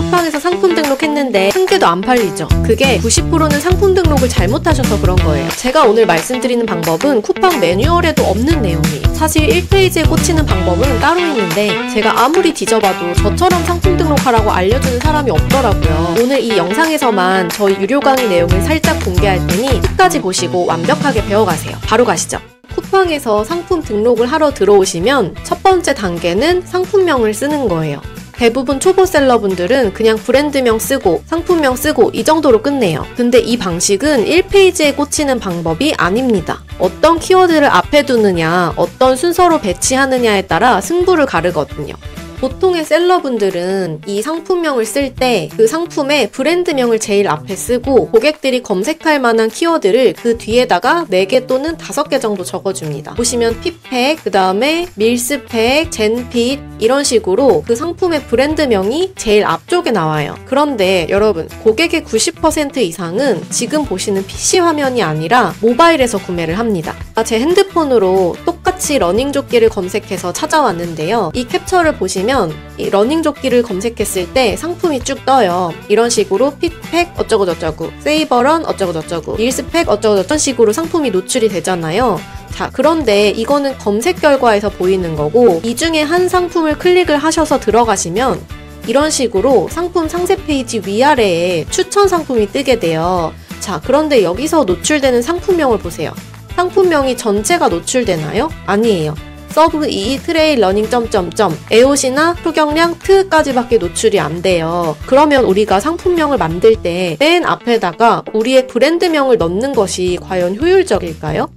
쿠팡에서 상품 등록했는데 한 개도 안 팔리죠. 그게 90%는 상품 등록을 잘못하셔서 그런 거예요. 제가 오늘 말씀드리는 방법은 쿠팡 매뉴얼에도 없는 내용이에요. 사실 1페이지에 꽂히는 방법은 따로 있는데 제가 아무리 뒤져봐도 저처럼 상품 등록하라고 알려주는 사람이 없더라고요. 오늘 이 영상에서만 저희 유료 강의 내용을 살짝 공개할 테니 끝까지 보시고 완벽하게 배워가세요. 바로 가시죠. 쿠팡에서 상품 등록을 하러 들어오시면 첫 번째 단계는 상품명을 쓰는 거예요. 대부분 초보 셀러분들은 그냥 브랜드명 쓰고 상품명 쓰고 이 정도로 끝내요. 근데 이 방식은 1페이지에 꽂히는 방법이 아닙니다. 어떤 키워드를 앞에 두느냐, 어떤 순서로 배치하느냐에 따라 승부를 가르거든요. 보통의 셀러분들은 이 상품명을 쓸 때 그 상품의 브랜드명을 제일 앞에 쓰고 고객들이 검색할 만한 키워드를 그 뒤에다가 4개 또는 5개 정도 적어줍니다. 보시면 핏팩, 그 다음에 밀스팩, 젠핏 이런 식으로 그 상품의 브랜드명이 제일 앞쪽에 나와요. 그런데 여러분, 고객의 90% 이상은 지금 보시는 PC 화면이 아니라 모바일에서 구매를 합니다. 제 핸드폰으로 똑같이 러닝조끼를 검색해서 찾아왔는데요. 이 캡처를 보시면 이 러닝조끼를 검색했을 때 상품이 쭉 떠요. 이런 식으로 핏팩 어쩌고저쩌고, 세이버런 어쩌고저쩌고, 밀스팩 어쩌고저쩌고 식으로 상품이 노출이 되잖아요. 자, 그런데 이거는 검색 결과에서 보이는 거고, 이 중에 한 상품을 클릭을 하셔서 들어가시면 이런 식으로 상품 상세 페이지 위아래에 추천 상품이 뜨게 돼요. 자, 그런데 여기서 노출되는 상품명을 보세요. 상품명이 전체가 노출되나요? 아니에요. 서브 2, 트레일 러닝 점점점, 에옷이나 초경량 트까지밖에 노출이 안 돼요. 그러면 우리가 상품명을 만들 때 맨 앞에다가 우리의 브랜드명을 넣는 것이 과연 효율적일까요?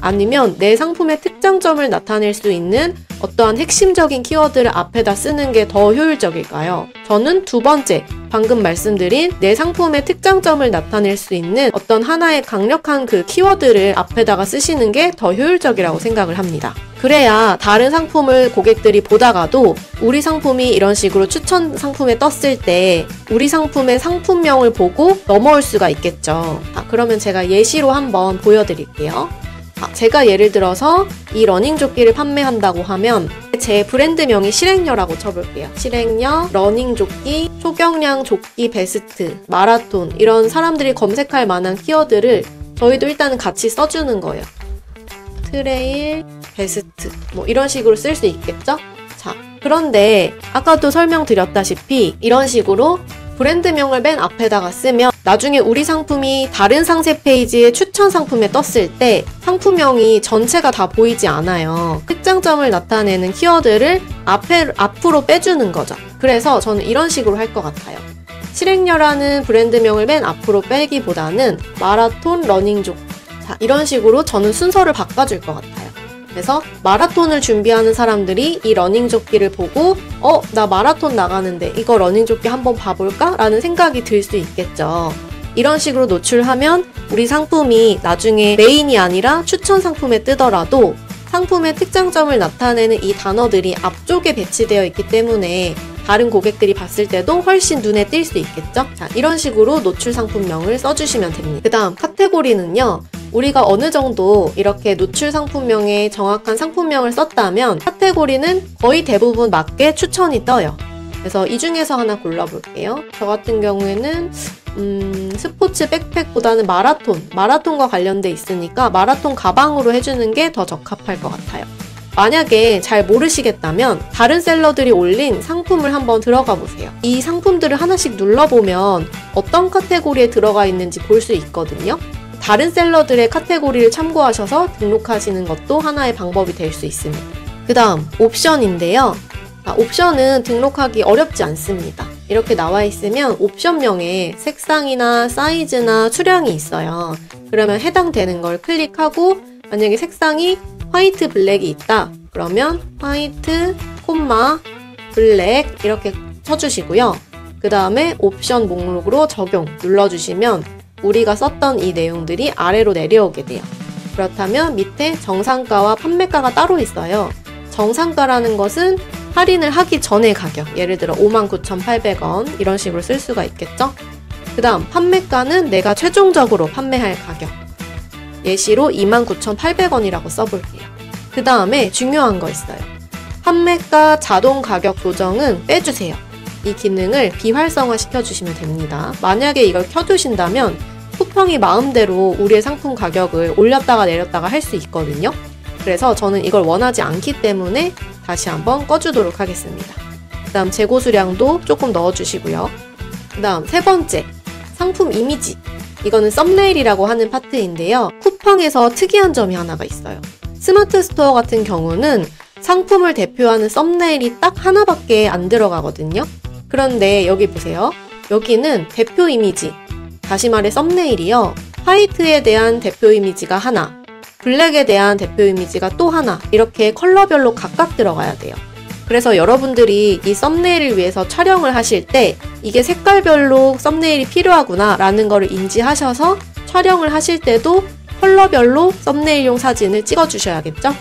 아니면 내 상품의 특장점을 나타낼 수 있는 어떠한 핵심적인 키워드를 앞에다 쓰는 게 더 효율적일까요? 저는 두 번째, 방금 말씀드린 내 상품의 특장점을 나타낼 수 있는 어떤 하나의 강력한 그 키워드를 앞에다가 쓰시는 게 더 효율적이라고 생각을 합니다. 그래야 다른 상품을 고객들이 보다가도 우리 상품이 이런 식으로 추천 상품에 떴을 때 우리 상품의 상품명을 보고 넘어올 수가 있겠죠. 그러면 제가 예시로 한번 보여드릴게요. 제가 예를 들어서 이 러닝조끼를 판매한다고 하면 제 브랜드명이 실행녀라고 쳐볼게요. 실행녀, 러닝조끼, 초경량 조끼 베스트, 마라톤 이런 사람들이 검색할 만한 키워드를 저희도 일단은 같이 써주는 거예요. 트레일, 베스트 뭐 이런 식으로 쓸 수 있겠죠? 자, 그런데 아까도 설명드렸다시피 이런 식으로 브랜드명을 맨 앞에다가 쓰면 나중에 우리 상품이 다른 상세 페이지에 추천 상품에 떴을 때 상품명이 전체가 다 보이지 않아요. 특장점을 나타내는 키워드를 앞으로 빼주는 거죠. 그래서 저는 이런 식으로 할 것 같아요. 실행녀라는 브랜드명을 맨 앞으로 빼기보다는 마라톤 러닝조끼, 자, 이런 식으로 저는 순서를 바꿔줄 것 같아요. 그래서 마라톤을 준비하는 사람들이 이 러닝조끼를 보고 나 마라톤 나가는데 이거 러닝조끼 한번 봐볼까? 라는 생각이 들 수 있겠죠. 이런 식으로 노출하면 우리 상품이 나중에 메인이 아니라 추천 상품에 뜨더라도 상품의 특장점을 나타내는 이 단어들이 앞쪽에 배치되어 있기 때문에 다른 고객들이 봤을 때도 훨씬 눈에 띌 수 있겠죠? 자, 이런 식으로 노출 상품명을 써주시면 됩니다. 그 다음 카테고리는요. 우리가 어느 정도 이렇게 노출 상품명에 정확한 상품명을 썼다면 카테고리는 거의 대부분 맞게 추천이 떠요. 그래서 이 중에서 하나 골라볼게요. 저 같은 경우에는 스포츠 백팩보다는 마라톤과 관련돼 있으니까 마라톤 가방으로 해주는 게 더 적합할 것 같아요. 만약에 잘 모르시겠다면 다른 셀러들이 올린 상품을 한번 들어가 보세요. 이 상품들을 하나씩 눌러보면 어떤 카테고리에 들어가 있는지 볼 수 있거든요. 다른 셀러들의 카테고리를 참고하셔서 등록하시는 것도 하나의 방법이 될 수 있습니다. 그 다음 옵션인데요. 옵션은 등록하기 어렵지 않습니다. 이렇게 나와 있으면 옵션명에 색상이나 사이즈나 수량이 있어요. 그러면 해당되는 걸 클릭하고 만약에 색상이 화이트 블랙이 있다. 그러면 화이트, 블랙 이렇게 쳐주시고요. 그 다음에 옵션 목록으로 적용 눌러주시면 우리가 썼던 이 내용들이 아래로 내려오게 돼요. 그렇다면 밑에 정상가와 판매가가 따로 있어요. 정상가라는 것은 할인을 하기 전의 가격, 예를 들어 59,800원 이런 식으로 쓸 수가 있겠죠? 그 다음 판매가는 내가 최종적으로 판매할 가격, 예시로 29,800원이라고 써볼게요. 그 다음에 중요한 거 있어요. 판매가 자동 가격 조정은 빼주세요. 이 기능을 비활성화 시켜주시면 됩니다. 만약에 이걸 켜두신다면 쿠팡이 마음대로 우리의 상품 가격을 올렸다가 내렸다가 할 수 있거든요. 그래서 저는 이걸 원하지 않기 때문에 다시 한번 꺼주도록 하겠습니다. 그 다음 재고 수량도 조금 넣어주시고요. 그 다음 세 번째, 상품 이미지. 이거는 썸네일이라고 하는 파트인데요. 쿠팡에서 특이한 점이 하나가 있어요. 스마트 스토어 같은 경우는 상품을 대표하는 썸네일이 딱 하나밖에 안 들어가거든요. 그런데 여기 보세요. 여기는 대표 이미지, 다시 말해 썸네일이요. 화이트에 대한 대표 이미지가 하나, 블랙에 대한 대표 이미지가 또 하나, 이렇게 컬러별로 각각 들어가야 돼요. 그래서 여러분들이 이 썸네일을 위해서 촬영을 하실 때 이게 색깔별로 썸네일이 필요하구나 라는 거를 인지하셔서 촬영을 하실 때도 컬러별로 썸네일용 사진을 찍어주셔야겠죠?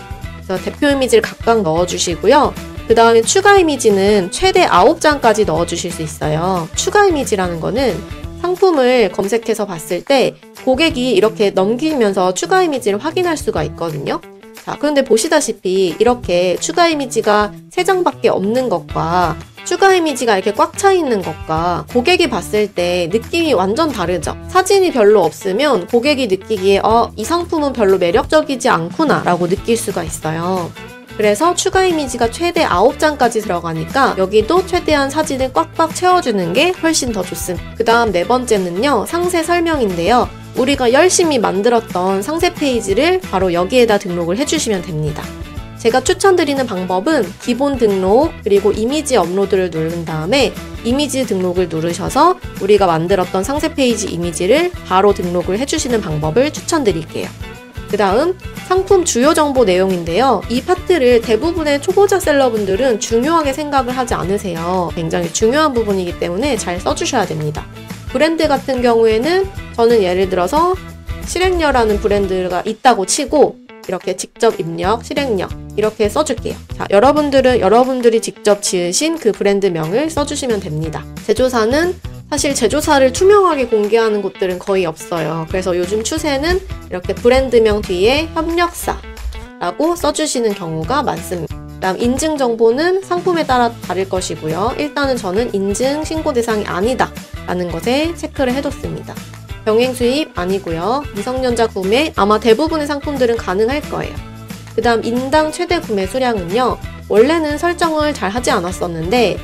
그래서 대표 이미지를 각각 넣어주시고요. 그 다음에 추가 이미지는 최대 9장까지 넣어주실 수 있어요. 추가 이미지라는 거는 상품을 검색해서 봤을 때 고객이 이렇게 넘기면서 추가 이미지를 확인할 수가 있거든요. 자, 그런데 보시다시피 이렇게 추가 이미지가 3장밖에 없는 것과 추가 이미지가 이렇게 꽉 차 있는 것과 고객이 봤을 때 느낌이 완전 다르죠. 사진이 별로 없으면 고객이 느끼기에 이 상품은 별로 매력적이지 않구나 라고 느낄 수가 있어요. 그래서 추가 이미지가 최대 9장까지 들어가니까 여기도 최대한 사진을 꽉꽉 채워주는 게 훨씬 더 좋습니다. 그 다음 네 번째는요, 상세 설명인데요. 우리가 열심히 만들었던 상세 페이지를 바로 여기에다 등록을 해주시면 됩니다. 제가 추천드리는 방법은 기본 등록 그리고 이미지 업로드를 누른 다음에 이미지 등록을 누르셔서 우리가 만들었던 상세 페이지 이미지를 바로 등록을 해주시는 방법을 추천드릴게요. 그 다음 상품 주요 정보 내용인데요. 이 파트를 대부분의 초보자 셀러분들은 중요하게 생각을 하지 않으세요. 굉장히 중요한 부분이기 때문에 잘 써주셔야 됩니다. 브랜드 같은 경우에는 저는 예를 들어서 실행녀라는 브랜드가 있다고 치고 이렇게 직접 입력, 실행녀 이렇게 써줄게요. 자, 여러분들이 직접 지으신 그 브랜드명을 써주시면 됩니다. 제조사는 사실 제조사를 투명하게 공개하는 곳들은 거의 없어요. 그래서 요즘 추세는 이렇게 브랜드명 뒤에 협력사라고 써주시는 경우가 많습니다. 다음 인증 정보는 상품에 따라 다를 것이고요. 일단은 저는 인증 신고 대상이 아니다 라는 것에 체크를 해뒀습니다. 병행 수입 아니고요. 미성년자 구매 아마 대부분의 상품들은 가능할 거예요. 그 다음 인당 최대 구매 수량은요. 원래는 설정을 잘 하지 않았었는데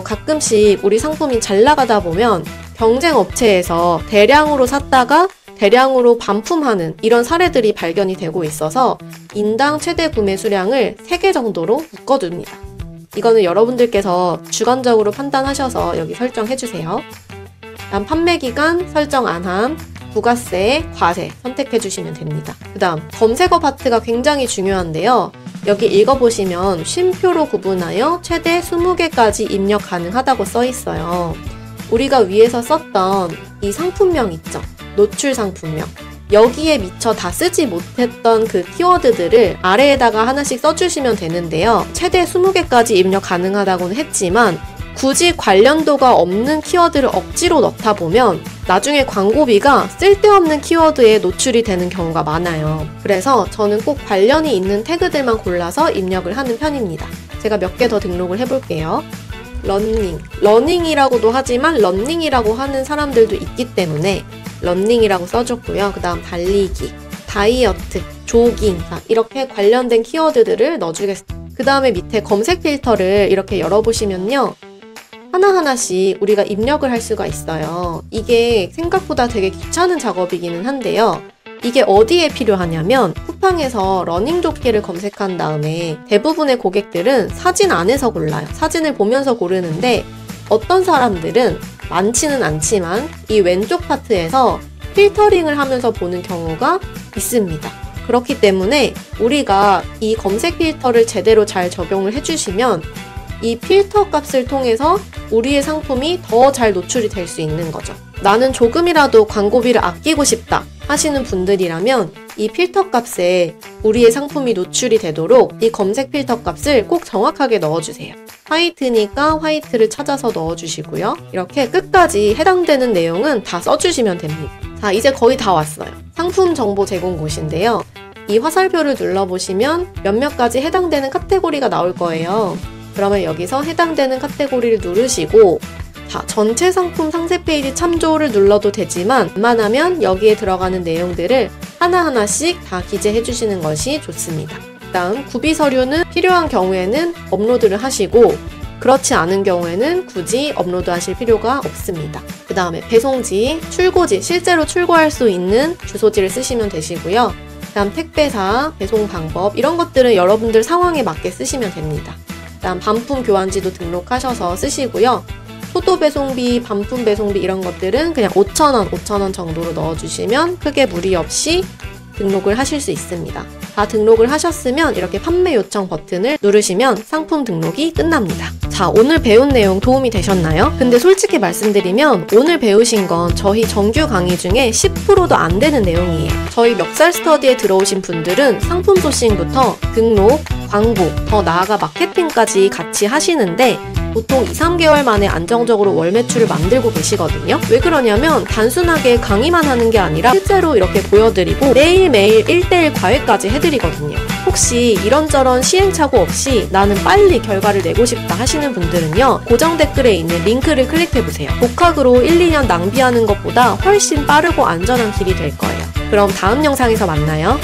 가끔씩 우리 상품이 잘 나가다 보면 경쟁 업체에서 대량으로 샀다가 대량으로 반품하는 이런 사례들이 발견이 되고 있어서 인당 최대 구매 수량을 3개 정도로 묶어둡니다. 이거는 여러분들께서 주관적으로 판단하셔서 여기 설정해주세요. 다음 판매 기간 설정 안함, 부가세, 과세 선택해주시면 됩니다. 그 다음 검색어 파트가 굉장히 중요한데요. 여기 읽어보시면 쉼표로 구분하여 최대 20개까지 입력 가능하다고 써있어요. 우리가 위에서 썼던 이 상품명 있죠? 노출 상품명. 여기에 미처 다 쓰지 못했던 그 키워드들을 아래에다가 하나씩 써주시면 되는데요. 최대 20개까지 입력 가능하다고는 했지만 굳이 관련도가 없는 키워드를 억지로 넣다 보면 나중에 광고비가 쓸데없는 키워드에 노출이 되는 경우가 많아요. 그래서 저는 꼭 관련이 있는 태그들만 골라서 입력을 하는 편입니다. 제가 몇 개 더 등록을 해볼게요. 러닝이라고도 하지만 런닝이라고 하는 사람들도 있기 때문에 런닝이라고 써줬고요. 그 다음 달리기, 다이어트, 조깅 이렇게 관련된 키워드들을 넣어주겠습니다. 그 다음에 밑에 검색 필터를 이렇게 열어보시면요. 하나하나씩 우리가 입력을 할 수가 있어요. 이게 생각보다 되게 귀찮은 작업이기는 한데요. 이게 어디에 필요하냐면 쿠팡에서 러닝조끼를 검색한 다음에 대부분의 고객들은 사진 안에서 골라요. 사진을 보면서 고르는데 어떤 사람들은 많지는 않지만 이 왼쪽 파트에서 필터링을 하면서 보는 경우가 있습니다. 그렇기 때문에 우리가 이 검색 필터를 제대로 잘 적용을 해주시면 이 필터 값을 통해서 우리의 상품이 더 잘 노출이 될 수 있는 거죠. 나는 조금이라도 광고비를 아끼고 싶다 하시는 분들이라면 이 필터 값에 우리의 상품이 노출이 되도록 이 검색 필터 값을 꼭 정확하게 넣어주세요. 화이트니까 화이트를 찾아서 넣어주시고요. 이렇게 끝까지 해당되는 내용은 다 써주시면 됩니다. 자, 이제 거의 다 왔어요. 상품 정보 제공 곳인데요. 이 화살표를 눌러보시면 몇몇 가지 해당되는 카테고리가 나올 거예요. 그러면 여기서 해당되는 카테고리를 누르시고 자, 전체 상품 상세 페이지 참조를 눌러도 되지만 웬만하면 여기에 들어가는 내용들을 하나하나씩 다 기재해 주시는 것이 좋습니다. 다음 구비 서류는 필요한 경우에는 업로드를 하시고 그렇지 않은 경우에는 굳이 업로드 하실 필요가 없습니다. 그 다음에 배송지, 출고지, 실제로 출고할 수 있는 주소지를 쓰시면 되시고요. 그 다음 택배사, 배송 방법 이런 것들은 여러분들 상황에 맞게 쓰시면 됩니다. 그 다음 반품 교환지도 등록하셔서 쓰시고요. 포도 배송비, 반품 배송비 이런 것들은 그냥 5,000원 정도로 넣어주시면 크게 무리 없이 등록을 하실 수 있습니다. 다 등록을 하셨으면 이렇게 판매 요청 버튼을 누르시면 상품 등록이 끝납니다. 자, 오늘 배운 내용 도움이 되셨나요? 근데 솔직히 말씀드리면 오늘 배우신 건 저희 정규 강의 중에 10%도 안 되는 내용이에요. 저희 멱살 스터디에 들어오신 분들은 상품 소싱부터 등록, 광고, 더 나아가 마케팅까지 같이 하시는데 보통 2-3개월 만에 안정적으로 월 매출을 만들고 계시거든요. 왜 그러냐면 단순하게 강의만 하는 게 아니라 실제로 이렇게 보여드리고 매일매일 1:1 과외까지 해드리거든요. 혹시 이런저런 시행착오 없이 나는 빨리 결과를 내고 싶다 하시는 분들은요. 고정 댓글에 있는 링크를 클릭해보세요. 독학으로 1-2년 낭비하는 것보다 훨씬 빠르고 안전한 길이 될 거예요. 그럼 다음 영상에서 만나요.